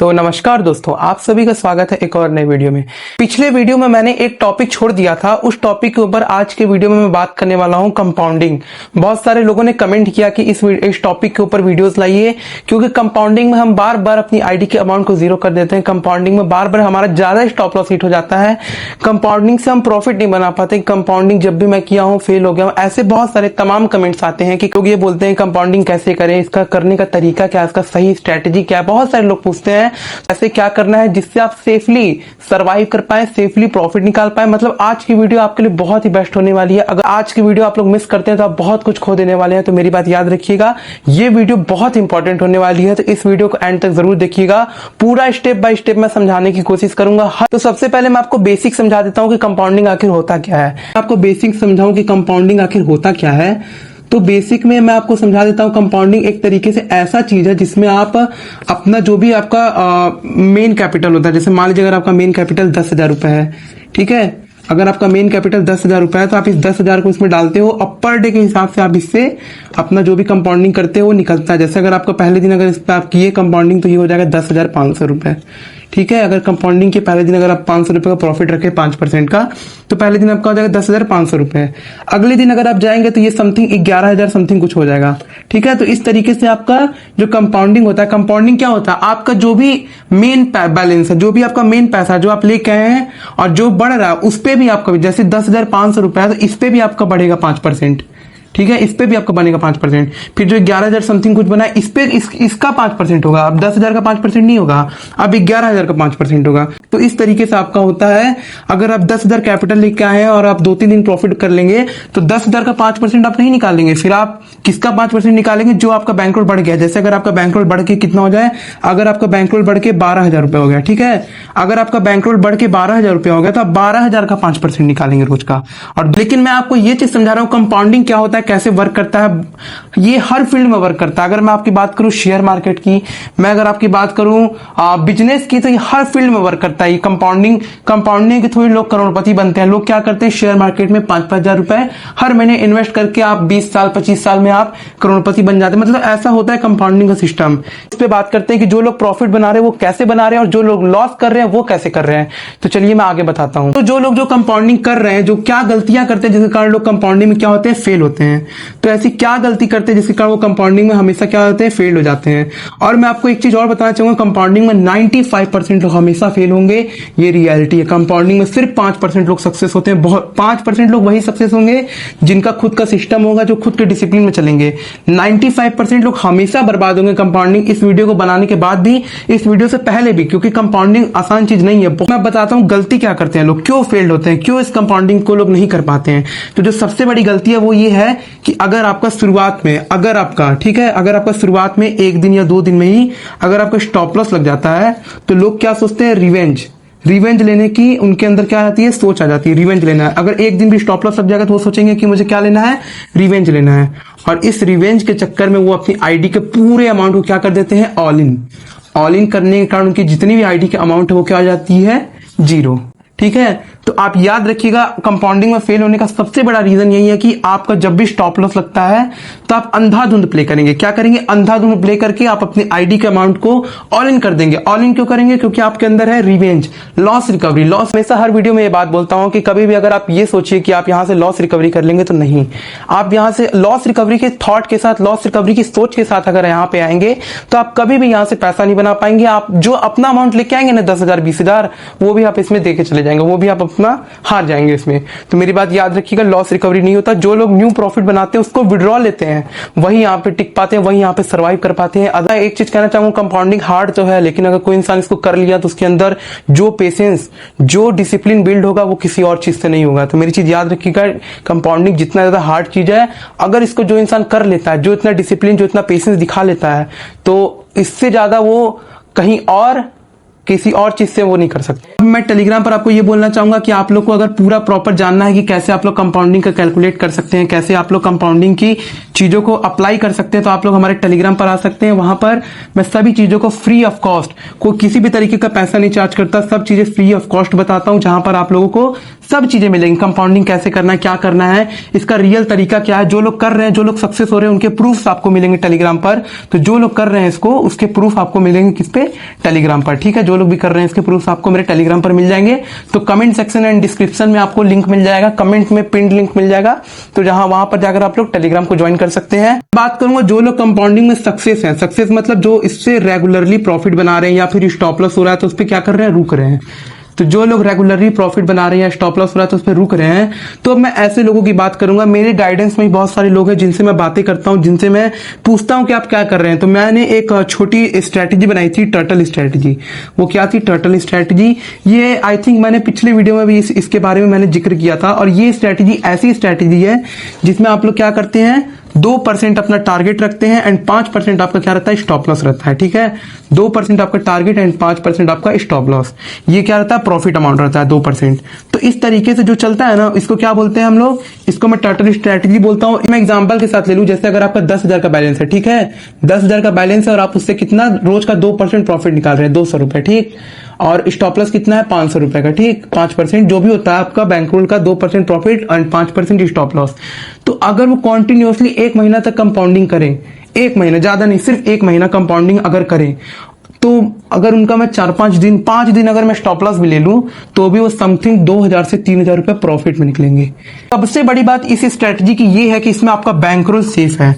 तो नमस्कार दोस्तों, आप सभी का स्वागत है एक और नए वीडियो में। पिछले वीडियो में मैंने एक टॉपिक छोड़ दिया था, उस टॉपिक के ऊपर आज के वीडियो में मैं बात करने वाला हूं कंपाउंडिंग। बहुत सारे लोगों ने कमेंट किया कि इस टॉपिक के ऊपर वीडियोस लाइए, क्योंकि कंपाउंडिंग में हम बार बार अपनी आईडी के अमाउंट को जीरो कर देते हैं। कंपाउंडिंग में बार बार हमारा ज्यादा स्टॉप लॉस हिट हो जाता है। कंपाउंडिंग से हम प्रॉफिट नहीं बना पाते। कंपाउंडिंग जब भी मैं किया हूँ फेल हो गया हूँ। ऐसे बहुत सारे तमाम कमेंट्स आते हैं कि लोग ये बोलते हैं कंपाउंडिंग कैसे करें, इसका करने का तरीका क्या है, इसका सही स्ट्रेटेजी क्या है। बहुत सारे लोग पूछते हैं ऐसे क्या करना है जिससे आप सेफली सरवाइव कर पाए, सेफली प्रॉफिट निकाल पाए। मतलब आज की वीडियो आपके लिए बहुत ही बेस्ट होने वाली है। अगर आज की वीडियो आप लोग मिस करते हैं तो आप बहुत कुछ खो देने वाले हैं। तो मेरी बात याद रखिएगा, ये वीडियो बहुत इंपॉर्टेंट होने वाली है, तो इस वीडियो को एंड तक जरूर देखिएगा। पूरा स्टेप बाय स्टेप मैं समझाने की कोशिश करूंगा। तो सबसे पहले मैं आपको बेसिक समझा देता हूं कि कंपाउंडिंग आखिर होता क्या है। आपको बेसिक समझाऊं कि कंपाउंडिंग आखिर होता क्या है। तो बेसिक में मैं आपको समझा देता हूं, कंपाउंडिंग एक तरीके से ऐसा चीज है जिसमें आप अपना जो भी आपका मेन कैपिटल होता है, जैसे मान लीजिए अगर आपका मेन कैपिटल 10,000 रुपए है, ठीक है। अगर आपका मेन कैपिटल 10,000 रुपए है तो आप इस 10,000 को इसमें डालते हो और पर डे के हिसाब से आप इससे अपना जो भी कंपाउंडिंग करते हो वो निकलता है। जैसे अगर आपका पहले दिन अगर इस पर आप किए कंपाउंडिंग तो ये हो जाएगा 10,500 रुपए, ठीक है। अगर कंपाउंडिंग के पहले दिन अगर आप 500 रुपए का प्रॉफिट रखे 5% का, तो पहले दिन आपका हो जाएगा 10,500 रुपए। अगले दिन अगर आप जाएंगे तो ये समथिंग 11,000 समथिंग कुछ हो जाएगा, ठीक है। तो इस तरीके से आपका जो कंपाउंडिंग होता है, कंपाउंडिंग क्या होता है, आपका जो भी मेन बैलेंस है, जो भी आपका मेन पैसा है जो आप लेके आए हैं और जो बढ़ रहा है उस पे भी आपका, जैसे 10,500 रुपए है तो इस पे भी आपका बढ़ेगा 5%, ठीक है। इस पे भी आपका बनेगा 5%। फिर जो 11,000 समथिंग कुछ बना है इस पे इसका 5% होगा। अब 10,000 का 5% नहीं होगा, अब 11,000 का 5% होगा। तो इस तरीके से आपका होता है। अगर आप 10,000 कैपिटल लेके आए हैं और आप 2-3 दिन प्रॉफिट कर लेंगे तो 10,000 का 5% आप नहीं निकालेंगे। फिर आप किसका 5% निकालेंगे, जो आपका बैंकरोल बढ़ गया। जैसे अगर आपका बैंकरोल बढ़ के कितना हो जाए, अगर आपका बैंकरोल बढ़ के 12,000 रुपए हो गया, ठीक है। अगर आपका बैंकरोल बढ़ के 12,000 रुपए हो गया तो आप 12,000 का 5% निकालेंगे रोज का। और लेकिन मैं आपको ये चीज समझा रहा हूं कंपाउंडिंग क्या होता है, कैसे वर्क करता है। ये हर फील्ड में वर्क करता है। अगर मैं आपकी बात करूं शेयर मार्केट की, मैं अगर आपकी बात करूं बिजनेस की, तो ये हर फील्ड में वर्क करता है। ये कंपाउंडिंग के थ्रू लोग करोड़पति बनते हैं। लोग क्या करते हैं, शेयर मार्केट में 5,000 रुपए हर महीने इन्वेस्ट करके आप 20 साल 25 साल में आप करोड़पति बन जाते हैं। मतलब ऐसा होता है कंपाउंडिंग का सिस्टम। इस पे बात करते हैं कि जो लोग प्रॉफिट बना रहे हैं वो कैसे बना रहे हैं और जो लोग लॉस कर रहे हैं वो कैसे कर रहे हैं। तो चलिए मैं आगे बताता हूं। तो जो लोग जो कंपाउंडिंग कर रहे हैं, जो क्या गलतियां करते हैं जिसके कारण लोग कंपाउंडिंग में क्या होते हैं, फेल होते हैं। तो ऐसी क्या गलती करते हैं जिसके कारण वो कंपाउंडिंग में हमेशा क्या होते हैं, फेल हो जाते हैं। और मैं आपको एक चीज और बताना चाहूंगा, कंपाउंडिंग में 95% लोग हमेशा फेल होंगे, ये रियलिटी है। कंपाउंडिंग में सिर्फ 5% लोग सक्सेस होते हैं। 5% लोग वही सक्सेस होंगे जिनका खुद का सिस्टम होगा, जो खुद के डिसिप्लिन में चलेंगे। 95% लोग हमेशा बर्बाद होंगे कंपाउंडिंग इस वीडियो को बनाने के बाद भी, इस वीडियो से पहले भी, क्योंकि कंपाउंडिंग आसान चीज नहीं है। मैं बताता हूं गलती क्या करते हैं लोग, क्यों फेल्ड होते हैं, क्यों इस कंपाउंडिंग को लोग नहीं कर पाते हैं। तो जो सबसे बड़ी गलती है वो ये है कि अगर आपका शुरुआत में, अगर आपका, ठीक है, अगर आपका शुरुआत में 1 दिन या 2 दिन में ही अगर आपका स्टॉप लॉस लग जाता है तो लोग क्या सोचते हैं, रिवेंज लेने की उनके अंदर क्या आती है, सोच आ जाती है, रिवेंज लेना है। अगर 1 दिन भी स्टॉप लॉस लग जाएगा तो वो सोचेंगे कि मुझे क्या लेना है, रिवेंज लेना है। और इस रिवेंज के चक्कर में वो अपनी आईडी के पूरे अमाउंट को क्या कर देते हैं, ऑल इन करने के कारण उनकी जितनी भी आईडी की अमाउंट है वो क्या हो जाती है, 0, ठीक है। तो आप याद रखिएगा, कंपाउंडिंग में फेल होने का सबसे बड़ा रीजन यही है कि आपका जब भी स्टॉप लॉस लगता है तो आप अंधाधुंध प्ले करेंगे। क्या करेंगे, अंधाधुंध प्ले करके आप अपनी आईडी के अमाउंट को ऑल इन कर देंगे। ऑल इन क्यों करेंगे, क्योंकि आपके अंदर है रिवेंज, लॉस रिकवरी। लॉस, हमेशा हर वीडियो में ये बात बोलता हूं कि कभी भी अगर आप ये सोचिए कि आप यहां से लॉस रिकवरी कर लेंगे, तो नहीं। आप यहां से लॉस रिकवरी के थॉट के साथ, लॉस रिकवरी की सोच के साथ अगर यहां पे आएंगे तो आप कभी भी यहां से पैसा नहीं बना पाएंगे। आप जो अपना अमाउंट लेके आएंगे ना, 10,000 20,000, वो भी आप इसमें देके चले जाएंगे, वो भी आप अपना हार जाएंगे इसमें। तो मेरी बात याद रखिएगा, लॉस रिकवरी नहीं होता। जो लोग न्यू प्रॉफिट बनाते हैं उसको विड्रॉ लेते हैं, वही यहाँ पे टिक पाते हैं, वही यहाँ पे सर्वाइव कर पाते हैं। अगर एक चीज कहना चाहूंगा, कंपाउंडिंग हार्ड तो है, लेकिन अगर कोई इंसान इसको कर लिया तो उसके अंदर जो पेशेंस, जो डिसिप्लिन बिल्ड होगा वो किसी और चीज से नहीं होगा। तो मेरी चीज याद रखिएगा, कंपाउंडिंग जितना ज्यादा हार्ड चीज है, अगर इसको जो इंसान कर लेता है, जो इतना डिसिप्लिन, जो इतना पेशेंस दिखा लेता है, तो इससे ज्यादा वो कहीं और किसी और चीज से वो नहीं कर सकते। अब मैं टेलीग्राम पर आपको ये बोलना चाहूंगा कि आप लोग को अगर पूरा प्रॉपर जानना है कि कैसे आप लोग कंपाउंडिंग का कैलकुलेट कर सकते हैं, कैसे आप लोग कंपाउंडिंग की चीजों को अप्लाई कर सकते हैं, तो आप लोग हमारे टेलीग्राम पर आ सकते हैं। वहां पर मैं सभी चीजों को फ्री ऑफ कॉस्ट, कोई किसी भी तरीके का पैसा नहीं चार्ज करता, सब चीजें फ्री ऑफ कॉस्ट बताता हूं, जहां पर आप लोगों को सब चीजें मिलेंगी। कंपाउंडिंग कैसे करना है, क्या करना है, इसका रियल तरीका क्या है, जो लोग कर रहे हैं, जो लोग सक्सेस हो रहे हैं, उनके प्रूफ आपको मिलेंगे टेलीग्राम पर। तो जो लोग कर रहे हैं इसको, उसके प्रूफ आपको मिलेंगे किस पे, टेलीग्राम पर। ठीक है, जो लोग भी कर रहे हैं इसके प्रूफ आपको मेरे टेलीग्राम पर मिल जाएंगे। तो कमेंट सेक्शन एंड डिस्क्रिप्शन में आपको लिंक मिल जाएगा, कमेंट में पिन लिंक मिल जाएगा, तो जहां वहां पर जाकर आप लोग टेलीग्राम को ज्वाइन कर सकते हैं। बात करूंगा जो लोग कंपाउंडिंग में सक्सेस है, सक्सेस मतलब जो इससे रेगुलरली प्रॉफिट बना रहे हैं या फिर स्टॉप लॉस हो रहा है तो उस पर क्या कर रहे हैं, रुक रहे हैं। तो जो लोग रेगुलरली प्रॉफिट बना रहे हैं या स्टॉप लॉस हो रहा है तो उस पर रुक रहे हैं, तो मैं ऐसे लोगों की बात करूंगा। मेरे गाइडेंस में बहुत सारे लोग हैं जिनसे मैं बातें करता हूं, जिनसे मैं पूछता हूं कि आप क्या कर रहे हैं। तो मैंने एक छोटी स्ट्रैटेजी बनाई थी, टर्टल स्ट्रैटेजी। वो क्या थी टर्टल स्ट्रैटेजी, ये आई थिंक मैंने पिछले वीडियो में भी इसके बारे में मैंने जिक्र किया था। और ये स्ट्रैटेजी ऐसी स्ट्रैटेजी है जिसमें आप लोग क्या करते हैं, 2% अपना टारगेट रखते हैं एंड 5% आपका क्या रहता है, स्टॉप लॉस रहता है। ठीक है, 2% आपका टारगेट एंड 5% आपका स्टॉप लॉस, ये क्या रहता है, प्रॉफिट अमाउंट रहता है 2%। तो इस तरीके से जो चलता है ना, इसको क्या बोलते हैं हम लोग, इसको मैं टर्टल स्ट्रैटेजी बोलता हूं। मैं एग्जांपल के साथ ले लूं, जैसे अगर आपका 10,000 का बैलेंस है, ठीक है, 10,000 का बैलेंस है और आप उससे कितना रोज का 2% प्रॉफिट निकाल रहे हैं, 200 रुपए, ठीक, और स्टॉप लॉस कितना है, 500 रुपए का, ठीक, 5% जो भी होता है आपका बैंक रोल का 2% प्रॉफिट एंड 5% स्टॉप लॉस। तो अगर वो कॉन्टिन्यूसली 1 महीना तक कंपाउंडिंग करें, 1 महीना, ज्यादा नहीं, सिर्फ 1 महीना कंपाउंडिंग अगर करें, तो अगर उनका मैं 5 दिन अगर मैं स्टॉप लॉस भी ले लूं तो भी वो समथिंग 2,000 से 3,000 रुपए प्रॉफिट में निकलेंगे। सबसे बड़ी बात इस स्ट्रेटजी की ये है कि इसमें आपका बैंक रोल सेफ है।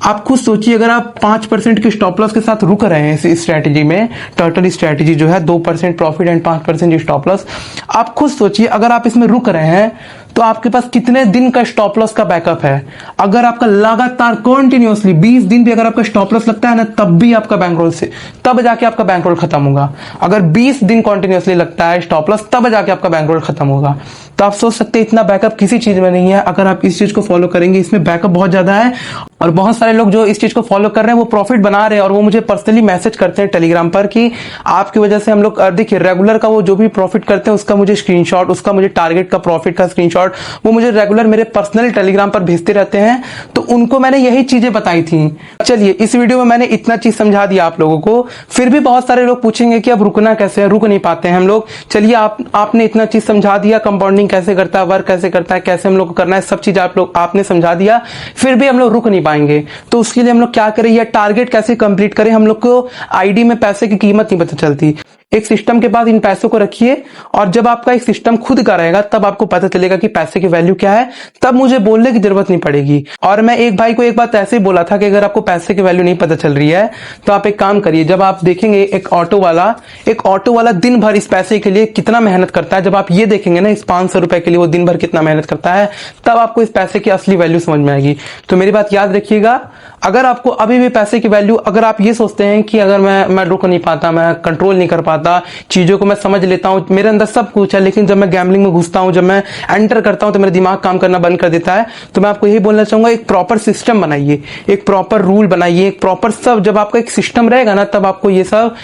आप खुद सोचिए, अगर आप 5% के स्टॉप लॉस के साथ रुक रहे हैं इस स्ट्रेटजी में, टर्टल स्ट्रेटजी जो है 2% प्रॉफिट एंड 5% स्टॉप लॉस, आप खुद सोचिए अगर आप इसमें रुक रहे हैं तो आपके पास कितने दिन का स्टॉप लॉस का बैकअप है। अगर आपका लगातार कॉन्टिन्यूसली 20 दिन भी अगर आपका स्टॉप लॉस लगता है ना, तब भी आपका बैंक रोल से, तब जाके आपका बैंक रोल खत्म होगा। अगर 20 दिन कॉन्टिन्यूसली लगता है स्टॉप लॉस, तब जाके आपका बैंक रोल खत्म होगा। तो आप सोच सकते हैं इतना बैकअप किसी चीज में नहीं है। अगर आप इस चीज को फॉलो करेंगे, इसमें बैकअप बहुत ज्यादा है। और बहुत सारे लोग जो इस चीज को फॉलो कर रहे हैं वो प्रॉफिट बना रहे हैं, और वो मुझे पर्सनली मैसेज करते हैं टेलीग्राम पर कि आपकी वजह से हम लोग, देखिए रेगुलर का वो जो भी प्रॉफिट करते हैं उसका मुझे स्क्रीनशॉट, उसका मुझे टारगेट का प्रॉफिट का स्क्रीनशॉट वो मुझे रेगुलर मेरे पर्सनल टेलीग्राम पर भेजते रहते हैं। तो उनको मैंने यही चीजें बताई थी। चलिए, इस वीडियो में मैंने इतना चीज समझा दिया आप लोगों को। फिर भी बहुत सारे लोग पूछेंगे कि अब रुकना कैसे है, रुक नहीं पाते हैं हम लोग। चलिए, आपने इतना चीज समझा दिया, कंपाउंडिंग कैसे करता है, वर्क कैसे करता है, कैसे हम लोग को करना है, सब चीज आपने समझा दिया, फिर भी हम लोग रुक नहीं पाएंगे। तो उसके लिए हम लोग क्या करें, या टारगेट कैसे कंप्लीट करें। हम लोग को आईडी में पैसे की कीमत नहीं पता चलती। एक सिस्टम के पास इन पैसों को रखिए, और जब आपका एक सिस्टम खुद का रहेगा तब आपको पता चलेगा कि पैसे की वैल्यू क्या है, तब मुझे बोलने की जरूरत नहीं पड़ेगी। और मैं एक भाई को एक बात ऐसे ही बोला था कि अगर आपको पैसे की वैल्यू नहीं पता चल रही है तो आप एक काम करिए, जब आप देखेंगे एक ऑटो वाला दिन भर इस पैसे के लिए कितना मेहनत करता है, जब आप ये देखेंगे ना इस 500 रुपए के लिए वो दिन भर कितना मेहनत करता है, तब आपको इस पैसे की असली वैल्यू समझ में आएगी। तो मेरी बात याद रखिएगा, अगर आपको अभी भी पैसे की वैल्यू, अगर आप ये सोचते हैं कि अगर मैं रुक नहीं पाता, मैं कंट्रोल नहीं कर पाता, चीजों को मैं समझ लेता हूं, मेरे अंदर सब कुछ है, लेकिन जब मैं गैम्बलिंग में घुसता हूं, जब मैं एंटर करता हूं तो मेरा दिमाग काम करना बंद कर देता है, तो मैं आपको यही बोलना चाहूंगा, एक प्रॉपर सिस्टम बनाइए, एक प्रॉपर रूल बनाइए, एक प्रॉपर सब। जब आपका एक सिस्टम रहेगा ना, तब आपको ये सब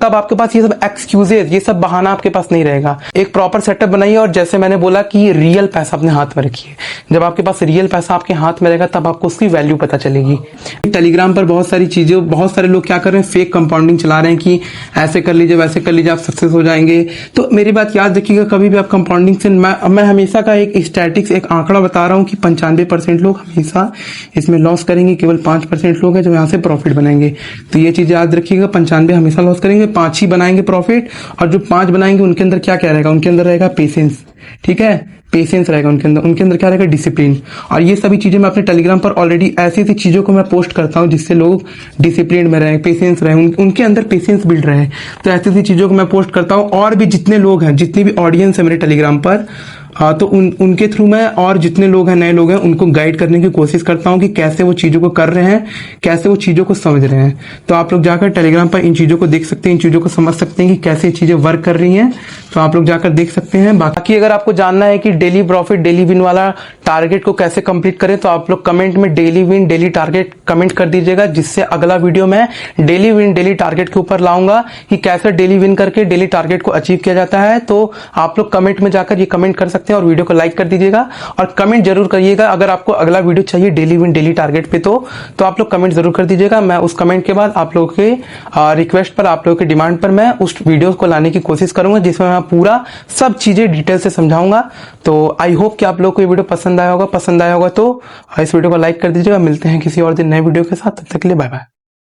तब आपके पास ये सब एक्सक्यूजेज, ये सब बहाना आपके पास नहीं रहेगा। एक प्रॉपर सेटअप बनाइए, और जैसे मैंने बोला कि रियल पैसा अपने हाथ में रखिए। जब आपके पास रियल पैसा आपके हाथ में रहेगा तब आपको उसकी वैल्यू पता चलेगी। टेलीग्राम पर बहुत सारी चीजें, बहुत सारे लोग क्या कर रहे हैं, फेक कंपाउंडिंग चला रहे हैं कि ऐसे कर लीजिए, वैसे कर लीजिए, आप सक्सेस हो जाएंगे। तो मेरी बात याद रखिएगा, कभी भी आप कंपाउंडिंग से, मैं हमेशा का एक स्टैटिक्स, एक आंकड़ा बता रहा हूं कि 95% लोग हमेशा इसमें लॉस करेंगे, केवल 5% लोग हैं जो यहां से प्रॉफिट बनाएंगे। तो ये चीज याद रखिएगा, 95 हमेशा लॉस करेंगे, 5 ही बनाएंगे प्रॉफिट। और जो 5 बनाएंगे उनके अंदर क्या क्या रहेगा, उनके अंदर रहेगा पेशेंस, ठीक है, पेशेंस रहेगा उनके अंदर क्या रहेगा, डिसिप्लिन। और ये सभी चीजें मैं अपने टेलीग्राम पर ऑलरेडी ऐसी ऐसी चीजों को मैं पोस्ट करता हूं जिससे लोग डिसिप्लिन में रहे, पेशेंस रहे, उनके अंदर पेशेंस बिल्ड रहे। तो ऐसी ऐसी चीजों को मैं पोस्ट करता हूं। और भी जितने लोग हैं, जितनी भी ऑडियंस है मेरे टेलीग्राम पर, तो उनके थ्रू मैं, और जितने लोग हैं, नए लोग हैं, उनको गाइड करने की कोशिश करता हूं कि कैसे वो चीजों को कर रहे हैं, कैसे वो चीजों को समझ रहे हैं। तो आप लोग जाकर टेलीग्राम पर इन चीजों को देख सकते हैं, इन चीजों को समझ सकते हैं कि कैसे चीजें वर्क कर रही हैं। तो आप लोग जाकर देख सकते हैं। बाकी अगर आपको जानना है कि डेली प्रॉफिट डेली विन वाला टारगेट को कैसे कंप्लीट करें, तो आप लोग कमेंट में daily win daily target comment कर दीजिएगा, जिससे अगला वीडियो मैं डेली विन डेली टारगेट के ऊपर लाऊंगा कि कैसे डेली विन करके डेली टारगेट को अचीव किया जाता है। तो आप लोग कमेंट में जाकर ये कमेंट कर सकते हैं और वीडियो को लाइक कर दीजिएगा और कमेंट जरूर करिएगा। अगर आपको अगला वीडियो चाहिए डेली विन डेली टारगेट पे तो आप लोग कमेंट जरूर कर दीजिएगा। मैं उस कमेंट के बाद आप लोगों के रिक्वेस्ट पर, आप लोगों की डिमांड पर मैं उस वीडियो को लाने की कोशिश करूंगा, जिसमें मैं पूरा सब चीजें डिटेल से समझाऊंगा। तो आई होप कि आप लोगों को ये वीडियो पसंद आया होगा तो इस वीडियो को लाइक कर दीजिएगा। मिलते हैं किसी और दिन नए वीडियो के साथ, तब तक के लिए बाय बाय।